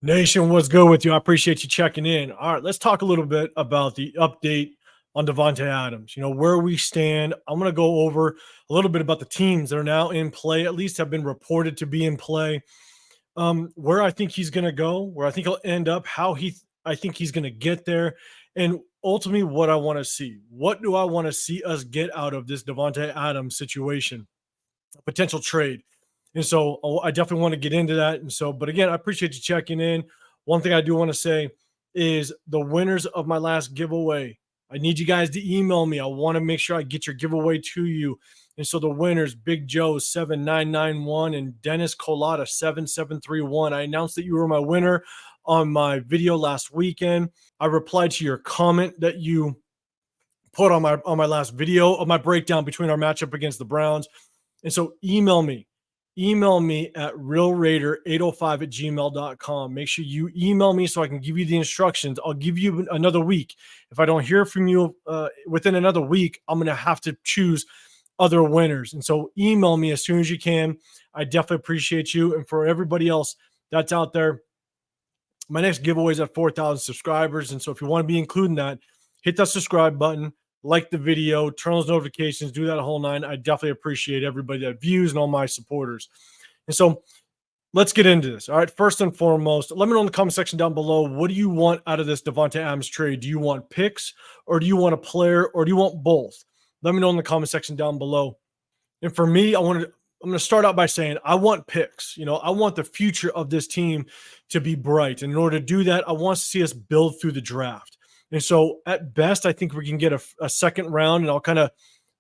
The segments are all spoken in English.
Nation, what's good with you? I appreciate you checking in. All right, let's talk a little bit about the update on Devontae Adams. Where we stand. I'm going to go over a little bit about the teams that are now in play, at least have been reported to be in play. Where I think he's going to go, where I think he'll end up, I think he's going to get there, and ultimately what I want to see. What do I want to see us get out of this Devontae Adams situation? A potential trade. And so I definitely want to get into that. And so, but again, I appreciate you checking in. One thing I do want to say is the winners of my last giveaway. I need you guys to email me. I want to make sure I get your giveaway to you. And so the winners, Big Joe 7991 and Dennis Colada 7731. I announced that you were my winner on my video last weekend. I replied to your comment that you put on my last video of my breakdown between our matchup against the Browns. And so email me at realraider805@gmail.com. Make sure you email me so I can give you the instructions. I'll give you another week. If I don't hear from you within another week, I'm going to have to choose other winners. And so email me as soon as you can. I definitely appreciate you. And for everybody else that's out there, my next giveaway is at 4,000 subscribers. And so if you want to be including that, hit that subscribe button, like the video, turn those notifications, do that whole nine. I definitely appreciate everybody that views and all my supporters. And so let's get into this. All right. First and foremost, let me know in the comment section down below. What do you want out of this Devontae Adams trade? Do you want picks, or do you want a player, or do you want both? Let me know in the comment section down below. And for me, I'm going to start out by saying I want picks. I want the future of this team to be bright. And in order to do that, I want to see us build through the draft. And so at best, I think we can get a second round, and I'll kind of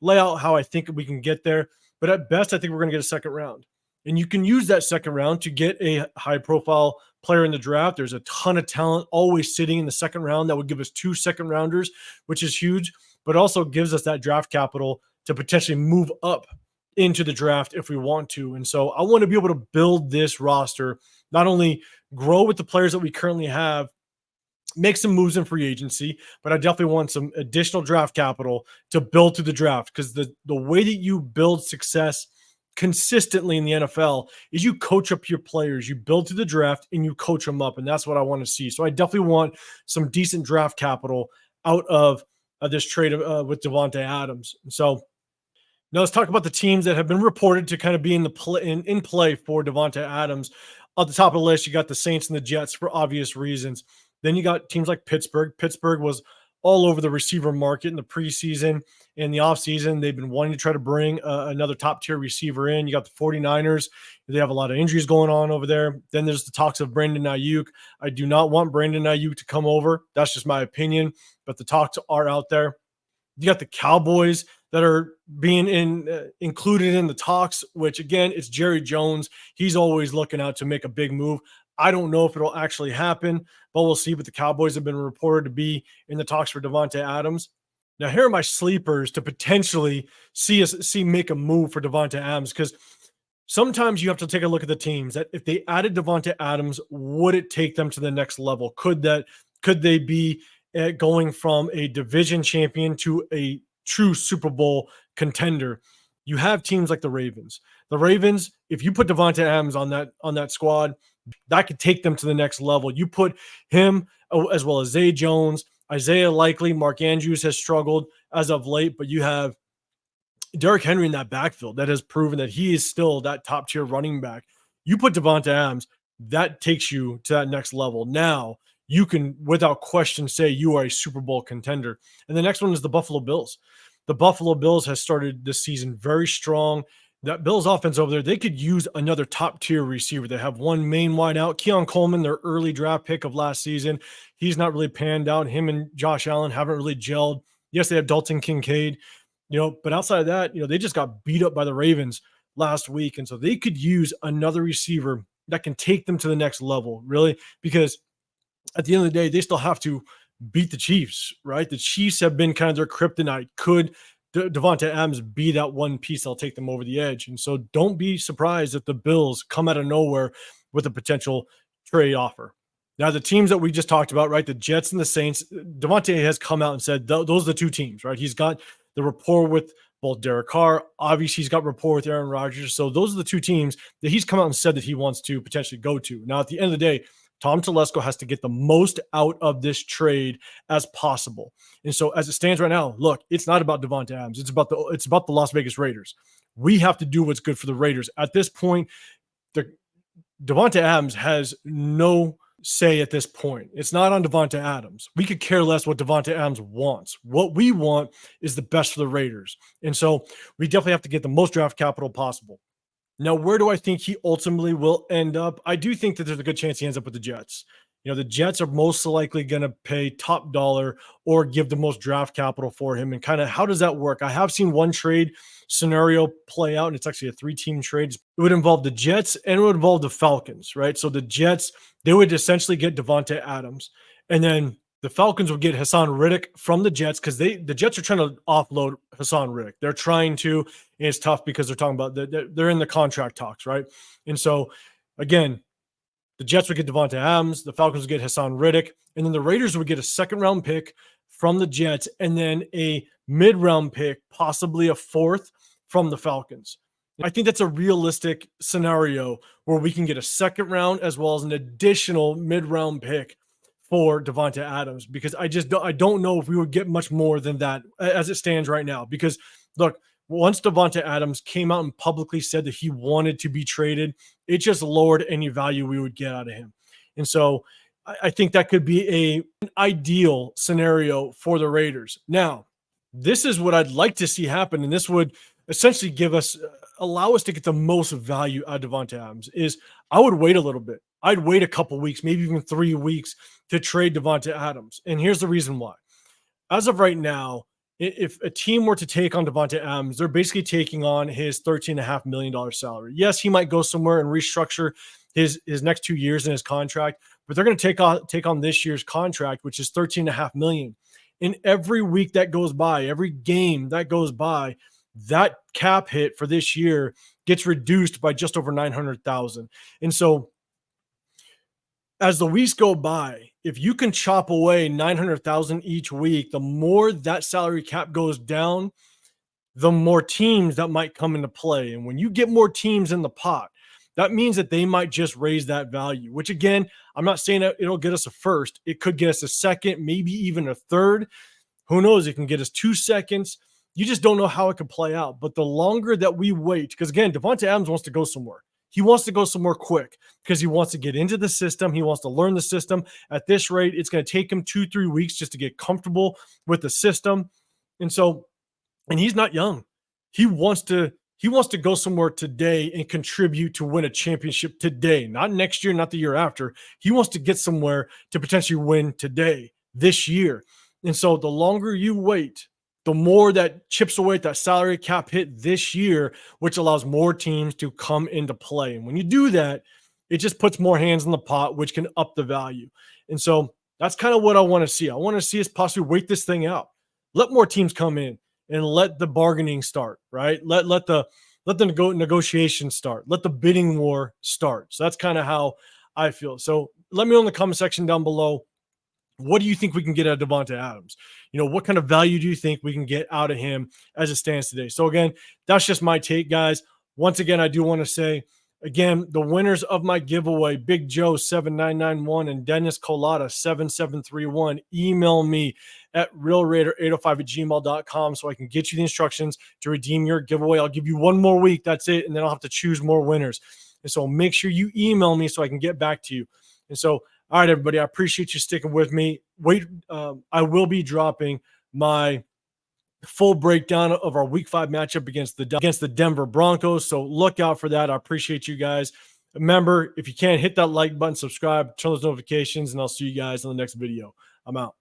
lay out how I think we can get there. But at best, I think we're going to get a second round. And you can use that second round to get a high-profile player in the draft. There's a ton of talent always sitting in the second round that would give us 2 second-rounders, which is huge, but also gives us that draft capital to potentially move up into the draft if we want to. And so I want to be able to build this roster, not only grow with the players that we currently have, make some moves in free agency, but I definitely want some additional draft capital to build through the draft, because the way that you build success consistently in the NFL is you coach up your players, you build through the draft, and you coach them up. And that's what I want to see. So I definitely want some decent draft capital out of this trade with Devontae Adams. And so now let's talk about the teams that have been reported to kind of be in play for Devontae Adams. At the top of the list, you got the Saints and the Jets for obvious reasons. Then you got teams like Pittsburgh. Pittsburgh was all over the receiver market in the preseason and the offseason. They've been wanting to try to bring another top-tier receiver in. You got the 49ers. They have a lot of injuries going on over there. Then there's the talks of Brandon Ayuk. I do not want Brandon Ayuk to come over. That's just my opinion, but the talks are out there. You got the Cowboys that are being included in the talks, which, again, it's Jerry Jones. He's always looking out to make a big move. I don't know if it'll actually happen, but we'll see. But the Cowboys have been reported to be in the talks for Devontae Adams. Now, here are my sleepers to potentially see make a move for Devontae Adams, because sometimes you have to take a look at the teams that if they added Devontae Adams, would it take them to the next level? Could they be going from a division champion to a true Super Bowl contender? You have teams like the Ravens. The Ravens, if you put Devontae Adams on that squad, that could take them to the next level. You put him as well as Zay Jones, Isaiah Likely, Mark Andrews has struggled as of late, but you have Derrick Henry in that backfield that has proven that he is still that top-tier running back. You put Devontae Adams, that takes you to that next level. Now, you can, without question, say you are a Super Bowl contender. And the next one is the Buffalo Bills. The Buffalo Bills has started this season very strong. That Bills offense over there, they could use another top-tier receiver. They have one main wide out, Keon Coleman, their early draft pick of last season. He's not really panned out. Him and Josh Allen haven't really gelled. Yes, they have Dalton Kincaid, but outside of that, they just got beat up by the Ravens last week. And so they could use another receiver that can take them to the next level, really, because at the end of the day, they still have to beat the Chiefs, right? The Chiefs have been kind of their kryptonite. Could Devontae Adams be that one piece that'll take them over the edge? And so don't be surprised if the Bills come out of nowhere with a potential trade offer. Now, the teams that we just talked about, right, the Jets and the Saints, Devontae has come out and said those are the two teams, right? He's got the rapport with both Derek Carr. Obviously, he's got rapport with Aaron Rodgers. So those are the two teams that he's come out and said that he wants to potentially go to. Now, at the end of the day, Tom Telesco has to get the most out of this trade as possible. And so as it stands right now, look, it's not about Davante Adams. It's about the Las Vegas Raiders. We have to do what's good for the Raiders. At this point, the Davante Adams has no say at this point. It's not on Davante Adams. We could care less what Davante Adams wants. What we want is the best for the Raiders. And so we definitely have to get the most draft capital possible. Now, where do I think he ultimately will end up? I do think that there's a good chance he ends up with the Jets. You know, the Jets are most likely going to pay top dollar or give the most draft capital for him. And kind of how does that work? I have seen one trade scenario play out, and it's actually a 3-team trade. It would involve the Jets and it would involve the Falcons, right? So the Jets, they would essentially get Davante Adams. And then the Falcons would get Hassan Riddick from the Jets because the Jets are trying to offload Hassan Riddick. They're trying to, and it's tough because they're talking about they're in the contract talks, right? And so, again, the Jets would get Davante Adams, the Falcons would get Hassan Riddick, and then the Raiders would get a second-round pick from the Jets and then a mid-round pick, possibly a fourth from the Falcons. I think that's a realistic scenario where we can get a second round as well as an additional mid-round pick for Davante Adams, because I don't know if we would get much more than that as it stands right now. Because look, once Davante Adams came out and publicly said that he wanted to be traded, it just lowered any value we would get out of him. And so I think that could be an ideal scenario for the Raiders. Now, this is what I'd like to see happen, and this would essentially allow us to get the most value out of Davante Adams. Is I would wait a little bit. I'd wait a couple weeks, maybe even 3 weeks to trade Davante Adams. And here's the reason why. As of right now, if a team were to take on Davante Adams, they're basically taking on his $13.5 million salary. Yes, he might go somewhere and restructure his next 2 years in his contract, but they're going to take on this year's contract, which is $13.5 million. And every week that goes by, every game that goes by, that cap hit for this year gets reduced by just over $900,000. And so as the weeks go by, if you can chop away $900,000 each week, the more that salary cap goes down, the more teams that might come into play. And when you get more teams in the pot, that means that they might just raise that value, which again, I'm not saying that it'll get us a first. It could get us a second, maybe even a third. Who knows? It can get us 2 seconds. You just don't know how it could play out. But the longer that we wait, because again, Davante Adams wants to go somewhere. He wants to go somewhere quick because he wants to get into the system. He wants to learn the system. At this rate, it's going to take him 2-3 weeks just to get comfortable with the system. And he's not young. He wants to go somewhere today and contribute to win a championship today, not next year, not the year after. He wants to get somewhere to potentially win today, this year. And so the longer you wait, the more that chips away at that salary cap hit this year, which allows more teams to come into play. And when you do that, it just puts more hands in the pot, which can up the value. And so that's kind of what I want to see. I want to see us possibly wait this thing out. Let more teams come in and let the bargaining start, right? Let the negotiations start. Let the bidding war start. So that's kind of how I feel. So let me know in the comment section down below. What do you think we can get out of Davante Adams? You know, what kind of value do you think we can get out of him as it stands today? So again, that's just my take, guys. Once again, I do want to say, again, the winners of my giveaway, Big Joe 7991 and Dennis Colada 7731, email me at realraider805@gmail.com so I can get you the instructions to redeem your giveaway. I'll give you one more week. That's it. And then I'll have to choose more winners. And so make sure you email me so I can get back to you. And so, all right, everybody, I appreciate you sticking with me. I will be dropping my full breakdown of our Week 5 matchup against the Denver Broncos. So look out for that. I appreciate you guys. Remember, if you can, hit that like button, subscribe, turn those notifications, and I'll see you guys in the next video. I'm out.